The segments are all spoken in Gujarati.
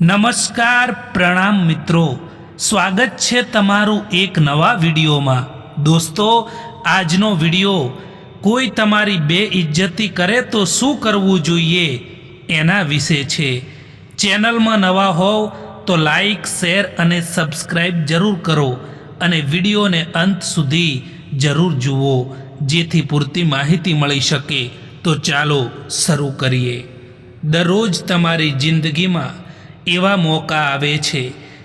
નમસ્કાર પ્રણામ મિત્રો, સ્વાગત છે તમારું એક નવા વિડીયોમાં। દોસ્તો, આજનો વિડીયો કોઈ તમારી બેઇજ્જતી કરે તો શું કરવું જોઈએ એના વિશે છે। ચેનલમાં નવા હોવ તો લાઈક, શેર અને સબસ્ક્રાઈબ જરૂર કરો અને વિડીયોને અંત સુધી જરૂર જુઓ, જેથી પૂરતી માહિતી મળી શકે। તો ચાલો શરૂ કરીએ। દરરોજ તમારી જિંદગીમાં એવા મોકા આવે છે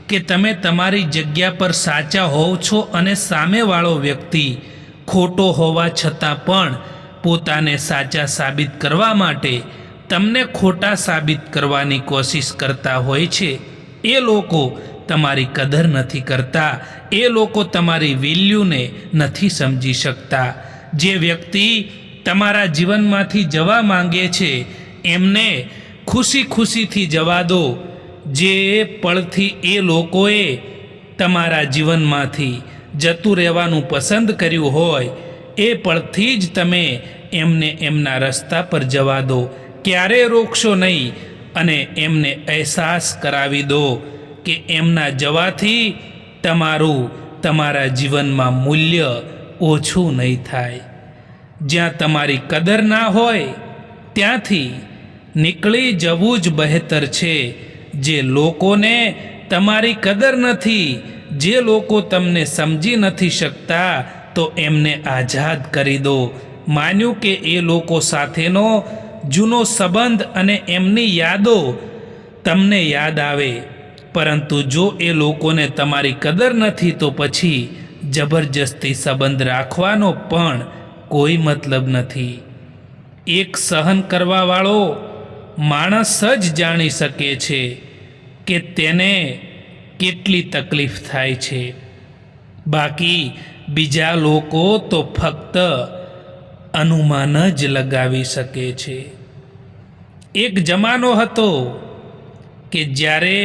કે તમે તમારી જગ્યા પર સાચા હોવ છો અને સામેવાળો વ્યક્તિ ખોટો હોવા છતાં પણ પોતાને સાચા સાબિત કરવા માટે તમને ખોટા સાબિત કરવાની કોશિશ કરતા હોય છે। એ લોકો તમારી કદર નથી કરતા, એ લોકો તમારી વેલ્યુને નથી સમજી શકતા। જે વ્યક્તિ તમારા જીવનમાંથી જવા માંગે છે એમને ખુશીથી જવા દો। જે પળથી એ લોકોએ તમારા જીવનમાંથી જતું રહેવાનું પસંદ કર્યું હોય એ પળથી જ તમે એમને એમના રસ્તા પર જવા દો, ક્યારેય રોકશો નહીં અને એમને અહેસાસ કરાવી દો કે એમના જવાથી તમારા જીવનમાં મૂલ્ય ઓછું નહીં થાય। જ્યાં તમારી કદર ના હોય ત્યાંથી નીકળી જવું જ બહેતર છે। જે લોકોને તમારી કદર નથી, જે લોકો તમને સમજી નથી શકતા, તો એમને આઝાદ કરી દો। માન્યું કે એ લોકો સાથેનો જૂનો સંબંધ અને એમની યાદો તમને યાદ આવે, પરંતુ જો એ લોકોને તમારી કદર નથી તો પછી જબરજસ્તી સંબંધ રાખવાનો પણ કોઈ મતલબ નથી। એક સહન કરવાવાળો માણસ જ જાણી શકે છે કે તેને કેટલી તકલીફ થાય છે, બાકી બીજા લોકો તો ફક્ત અનુમાન જ લગાવી શકે છે। એક જમાનો હતો કે જ્યારે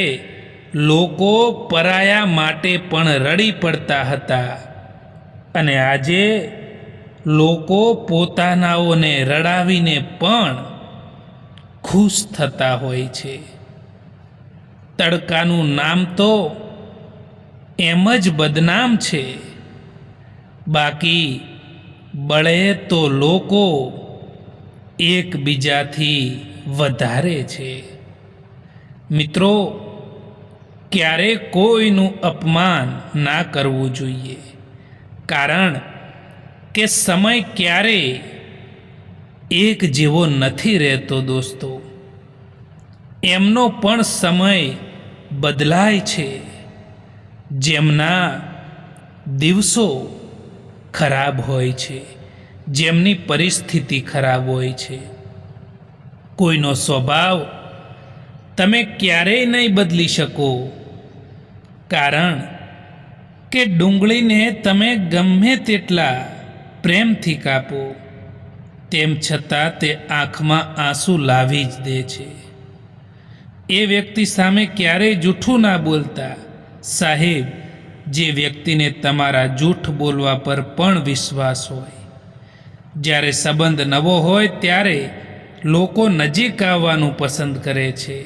લોકો પરાયા માટે પણ રડી પડતા હતા અને આજે લોકો પોતાનાઓને રડાવીને પણ ખુશ થતા હોય છે। તડકાનું નામ તો એમ જ બદનામ છે, બાકી બળે તો લોકો એકબીજાથી વધારે છે। મિત્રો, ક્યારે કોઈનું અપમાન ના કરવું જોઈએ, કારણ કે સમય ક્યારેય એક જેવો નથી રહેતો દોસ્તો। એમનો પણ સમય બદલાય છે। જેમના દિવસો ખરાબ હોય છે, જેમની પરિસ્થિતિ ખરાબ હોય છે, કોઈનો સ્વભાવ તમે ક્યારેય નહીં બદલી શકો, કારણ કે ડુંગળીને તમે ગમે તેટલા પ્રેમથી કાપો તેમ છતાં તે આંખમાં આંસુ લાવી જ દે છે। એ વ્યક્તિ સામે ક્યારેય જૂઠું ના બોલતા સાહેબ, જે વ્યક્તિને તમારા જૂઠ બોલવા પર પણ વિશ્વાસ હોય। જ્યારે સંબંધ નવો હોય ત્યારે લોકો નજીક આવવાનું પસંદ કરે છે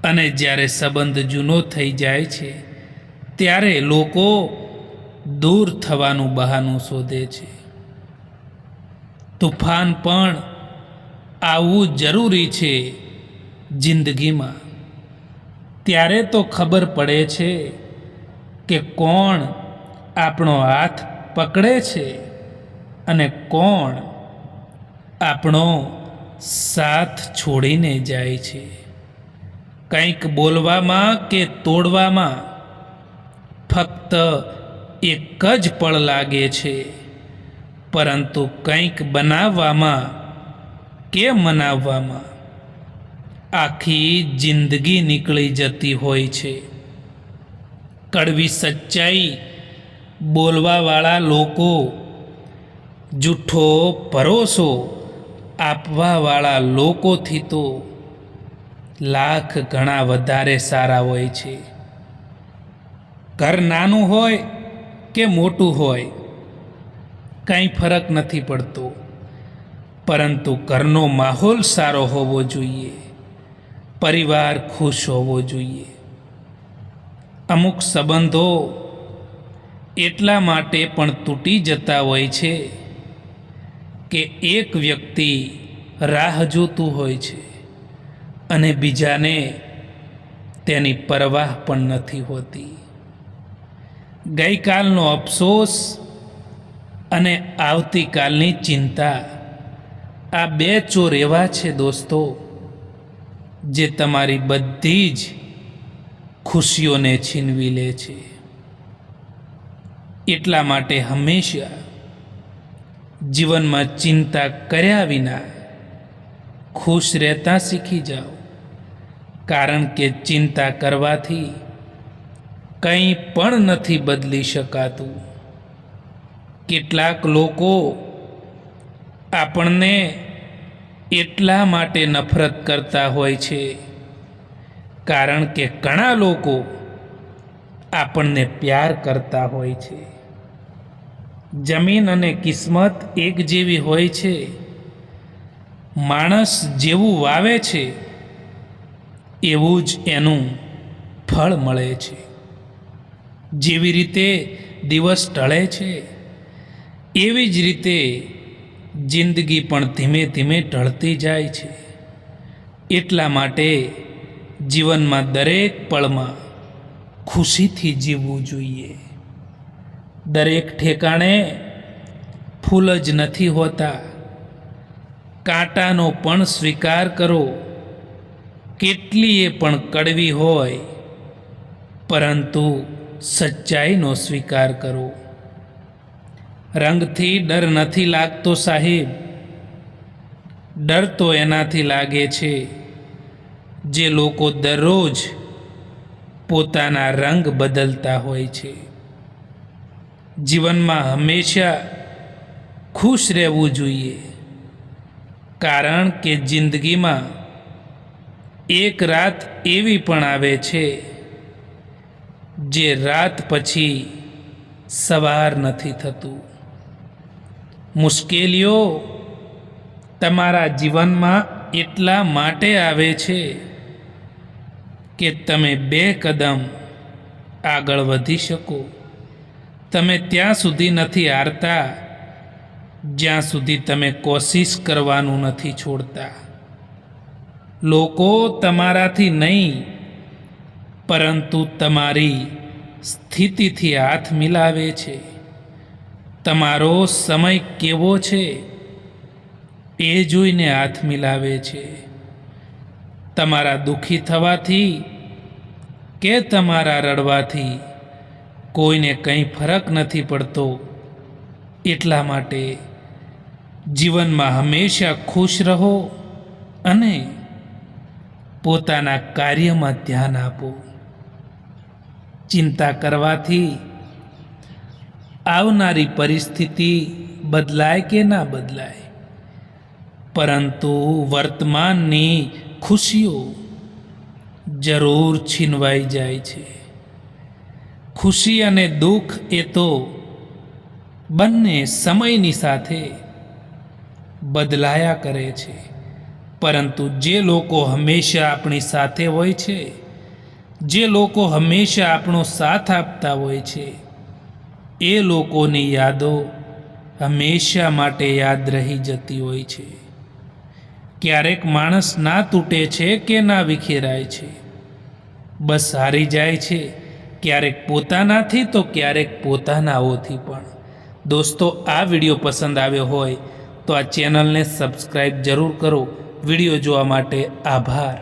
અને જ્યારે સંબંધ જૂનો થઈ જાય છે ત્યારે લોકો દૂર થવાનું બહાનું શોધે છે। તુફાન પણ આવવું જરૂરી છે જિંદગીમાં। ત્યારે તો ખબર પડે છે કે કોણ આપણો હાથ પકડે છે અને કોણ આપણો સાથ છોડીને જાય છે। કંઈક બોલવામાં કે તોડવામાં ફક્ત એક જ પળ લાગે છે, પરંતુ કંઈક બનાવવામાં કે મનાવવામાં આખી જિંદગી નીકળી જતી હોય છે। કડવી સચ્ચાઈ બોલવાવાળા લોકો, જૂઠો ભરોસો આપવાવાળા લોકોથી તો લાખ ગણા વધારે સારા હોય છે। ઘર નાનું હોય કે મોટું હોય કંઈ ફરક નથી પડતો, પરંતુ ઘરનો માહોલ સારો હોવો જોઈએ। પરિવાર ખુશ હોવો જોઈએ. અમુક સંબંધો એટલા માટે પણ તૂટી જતા હોય છે કે એક વ્યક્તિ રાહ જોતું હોય છે અને બીજાને તેની પરવાહ પણ નથી હોતી. ગઈકાલનો અફસોસ અને આવતીકાલની ચિંતા, આ બે ચોર એવા છે દોસ્તો, જે તમારી બધી જ ખુશીઓને છીનવી લે છે. એટલા માટે હંમેશા જીવનમાં ચિંતા કર્યા વિના ખુશ રહેતા શીખી જાઓ, કારણ કે ચિંતા કરવાથી કંઈ પણ નથી બદલી શકાતું. કેટલાક લોકો આપણને એટલા માટે નફરત કરતા હોય છે કારણ કે ઘણા લોકો આપણને પ્યાર કરતા હોય છે. જમીન અને કિસ્મત એક જેવી હોય છે. માણસ જેવું વાવે છે એવું જ એનું ફળ મળે છે. જેવી રીતે દિવસ ઢળે છે એવી જ રીતે જિંદગી પણ ધીમે ધીમે ઢળતી જાય છે. એટલા માટે જીવનમાં દરેક પળમાં ખુશીથી જીવવું જોઈએ. દરેક ઠેકાણે ફૂલ જ નથી હોતા. કાંટાનો પણ સ્વીકાર કરો. કેટલીય પણ કડવી હોય, પરંતુ સચ્ચાઈનો સ્વીકાર કરો. રંગથી ડર નથી લાગતો સાહેબ, ડર તો એનાથી લાગે છે જે લોકો દરરોજ પોતાના રંગ બદલતા હોય છે. જીવનમાં હંમેશા ખુશ રહેવું જોઈએ, કારણ કે જિંદગીમાં એક રાત એવી પણ આવે છે જે રાત પછી સવાર નથી થતું. મુશ્કેલીઓ તમારા જીવનમાં એટલા માટે આવે છે કે તમે 2 કદમ આગળ વધી શકો. તમે ત્યાં સુધી નથી હારતા જ્યાં સુધી તમે કોશિશ કરવાનું નથી છોડતા. લોકો તમારાથી નહીં, પરંતુ તમારી સ્થિતિથી હાથ મિલાવે છે. તમારો સમય કેવો છે એ જોઈને હાથ મિલાવે છે. તમારા દુઃખી થવાથી કે તમારા રડવાથી કોઈને કંઈ ફરક નથી પડતો. એટલા માટે જીવનમાં હંમેશા ખુશ રહો અને પોતાના કાર્યમાં ધ્યાન આપો. ચિંતા કરવાથી આવનારી પરિસ્થિતિ બદલાય કે ના બદલાય, પરંતુ વર્તમાનની ખુશીઓ જરૂર છીનવાઈ જાય છે. ખુશી અને દુઃખ એ તો બંને સમયની સાથે બદલાયા કરે છે, પરંતુ જે લોકો હંમેશા આપણી સાથે હોય છે, જે લોકો હંમેશા આપણો સાથ આપતા હોય છે, એ લોકોની યાદો હંમેશા માટે યાદ રહી જતી હોય છે. ક્યારેક માણસ ના તૂટે છે કે ના વિખેરાય છે, બસ હારી જાય છે, ક્યારેક પોતાનાથી તો ક્યારેક પોતાનાઓથી પણ. દોસ્તો, આ વિડીયો પસંદ આવ્યો હોય તો આ ચેનલને સબસ્ક્રાઈબ જરૂર કરો. વિડીયો જોવા માટે આભાર.